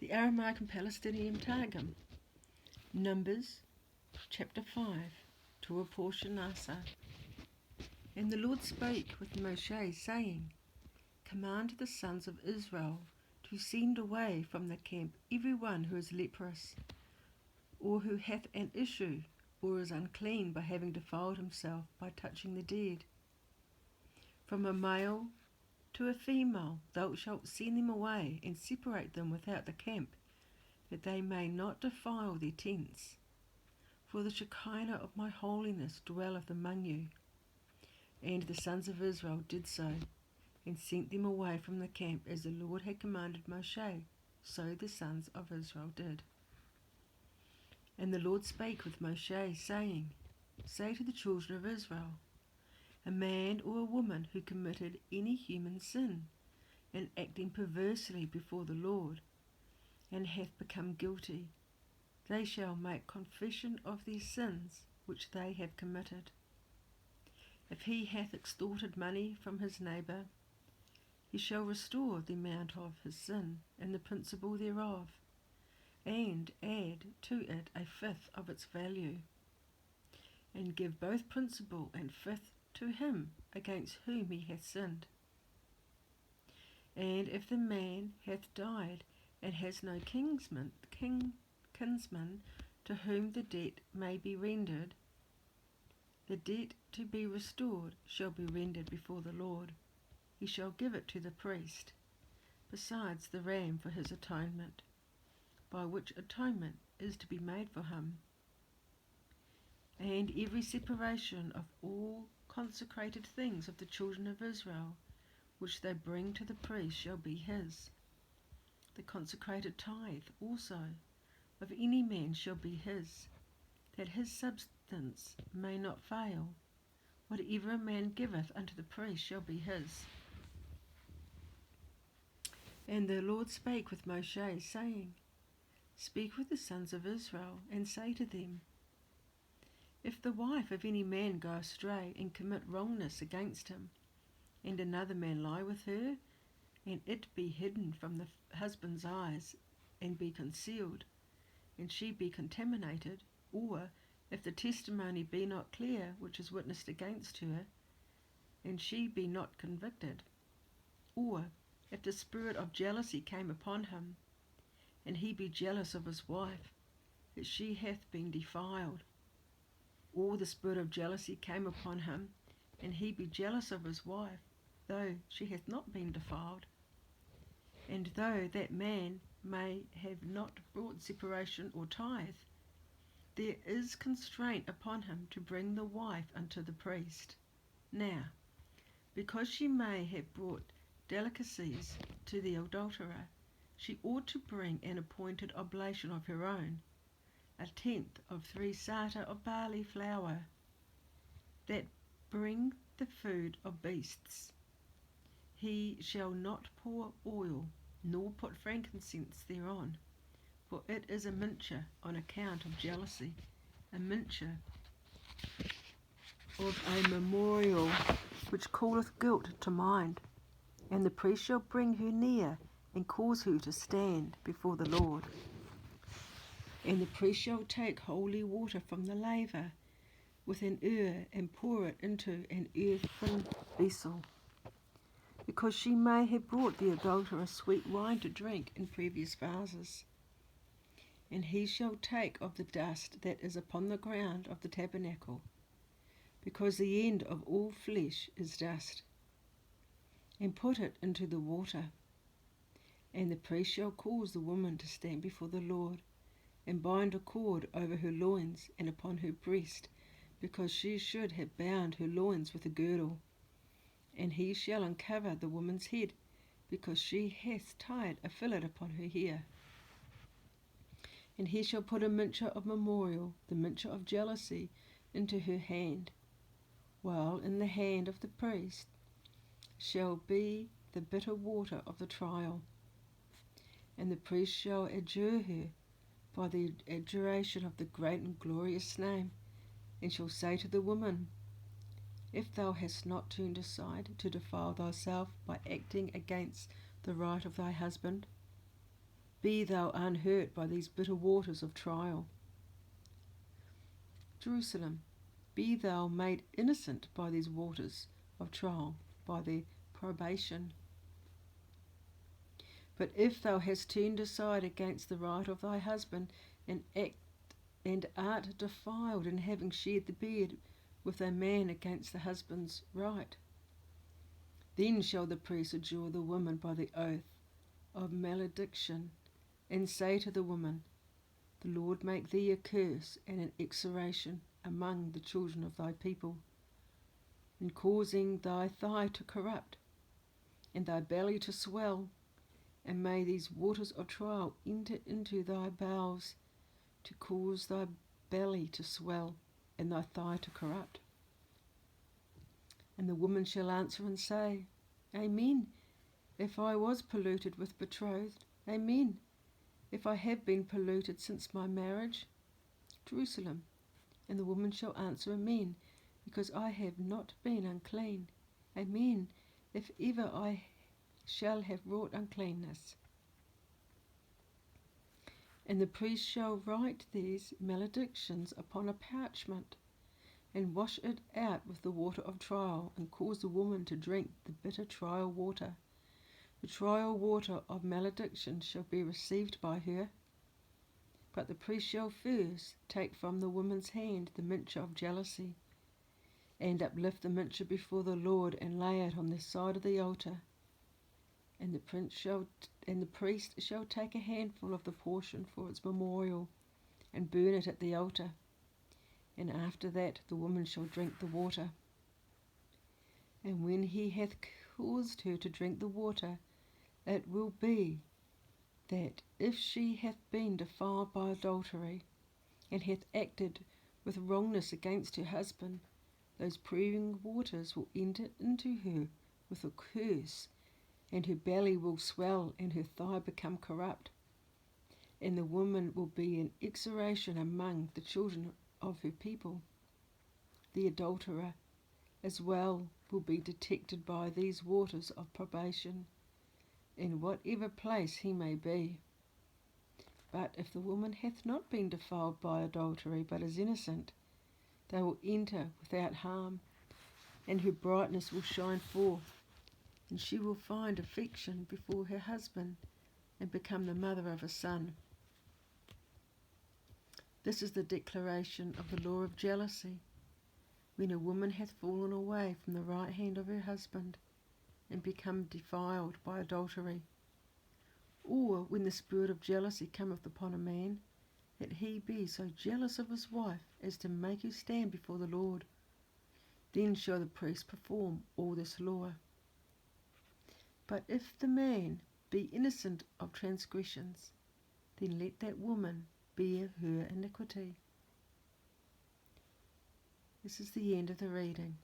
The Aramaic and Palestinian Targum. Numbers, chapter 5, to a portion Asa. And the Lord spake with Moshe, saying, Command the sons of Israel to send away from the camp every one who is leprous, or who hath an issue, or is unclean by having defiled himself by touching the dead. From a male to a female thou shalt send them away, and separate them without the camp, that they may not defile their tents. For the Shekinah of my holiness dwelleth among you. And the sons of Israel did so, and sent them away from the camp, as the Lord had commanded Moshe, so the sons of Israel did. And the Lord spake with Moshe, saying, Say to the children of Israel, a man or a woman who committed any human sin, in acting perversely before the Lord, and hath become guilty, they shall make confession of their sins which they have committed. If he hath extorted money from his neighbour, he shall restore the amount of his sin and the principal thereof, and add to it a fifth of its value, and give both principal and fifth to him against whom he hath sinned. And if the man hath died, and has no kinsman to whom the debt may be rendered, the debt to be restored shall be rendered before the Lord. He shall give it to the priest, besides the ram for his atonement, by which atonement is to be made for him. And every separation of all consecrated things of the children of Israel, which they bring to the priest, shall be his. The consecrated tithe also of any man shall be his, that his substance may not fail. Whatever a man giveth unto the priest shall be his. And the Lord spake with Moshe, saying, Speak with the sons of Israel, and say to them, If the wife of any man go astray, and commit wrongness against him, and another man lie with her, and it be hidden from the husband's eyes, and be concealed, and she be contaminated, or if the testimony be not clear which is witnessed against her, and she be not convicted, or if the spirit of jealousy came upon him, and he be jealous of his wife, that she hath been defiled, or the spirit of jealousy came upon him, and he be jealous of his wife, though she hath not been defiled, and though that man may have not brought separation or tithe, there is constraint upon him to bring the wife unto the priest. Now, because she may have brought delicacies to the adulterer, she ought to bring an appointed oblation of her own, 1/10 of 3 sata of barley flour, that bring the food of beasts. He shall not pour oil, nor put frankincense thereon, for it is a mincher on account of jealousy, a mincher of a memorial which calleth guilt to mind. And the priest shall bring her near, and cause her to stand before the Lord. And the priest shall take holy water from the laver with an and pour it into an earthen vessel, because she may have brought the adulterer sweet wine to drink in previous vases. And he shall take of the dust that is upon the ground of the tabernacle, because the end of all flesh is dust, and put it into the water. And the priest shall cause the woman to stand before the Lord, and bind a cord over her loins and upon her breast, because she should have bound her loins with a girdle. And he shall uncover the woman's head, because she hath tied a fillet upon her hair. And he shall put a mincher of memorial, the mincher of jealousy, into her hand, while in the hand of the priest shall be the bitter water of the trial. And the priest shall adjure her by the adjuration of the great and glorious name, and shall say to the woman, If thou hast not turned aside to defile thyself by acting against the right of thy husband, Be thou unhurt by these bitter waters of trial. Jerusalem, be thou made innocent by these waters of trial, by their probation. But if thou hast turned aside against the right of thy husband, and art defiled in having shared the bed with a man against the husband's right, then shall the priest adjure the woman by the oath of malediction, and say to the woman, The Lord make thee a curse and an execration among the children of thy people, in causing thy thigh to corrupt, and thy belly to swell, and may these waters of trial enter into thy bowels, to cause thy belly to swell, and thy thigh to corrupt. And the woman shall answer and say, Amen, if I was polluted with betrothed. Amen, if I have been polluted since my marriage. Jerusalem. And the woman shall answer, Amen, because I have not been unclean. Amen, if ever I shall have wrought uncleanness. And the priest shall write these maledictions upon a parchment, and wash it out with the water of trial, and cause the woman to drink the bitter trial water. The trial water of malediction shall be received by her. But the priest shall first take from the woman's hand the mincher of jealousy, and uplift the mincher before the Lord, and lay it on the side of the altar. And the priest shall take a handful of the portion for its memorial, and burn it at the altar. And after that the woman shall drink the water. And when he hath caused her to drink the water, it will be that if she hath been defiled by adultery, and hath acted with wrongness against her husband, those proving waters will enter into her with a curse, and her belly will swell, and her thigh become corrupt. And the woman will be an execration among the children of her people. The adulterer as well will be detected by these waters of probation, in whatever place he may be. But if the woman hath not been defiled by adultery, but is innocent, they will enter without harm, and her brightness will shine forth, and she will find affection before her husband, and become the mother of a son. This is the declaration of the law of jealousy, when a woman hath fallen away from the right hand of her husband, and become defiled by adultery. Or when the spirit of jealousy cometh upon a man, that he be so jealous of his wife as to make her stand before the Lord, then shall the priest perform all this law. But if the man be innocent of transgressions, then let that woman bear her iniquity. This is the end of the reading.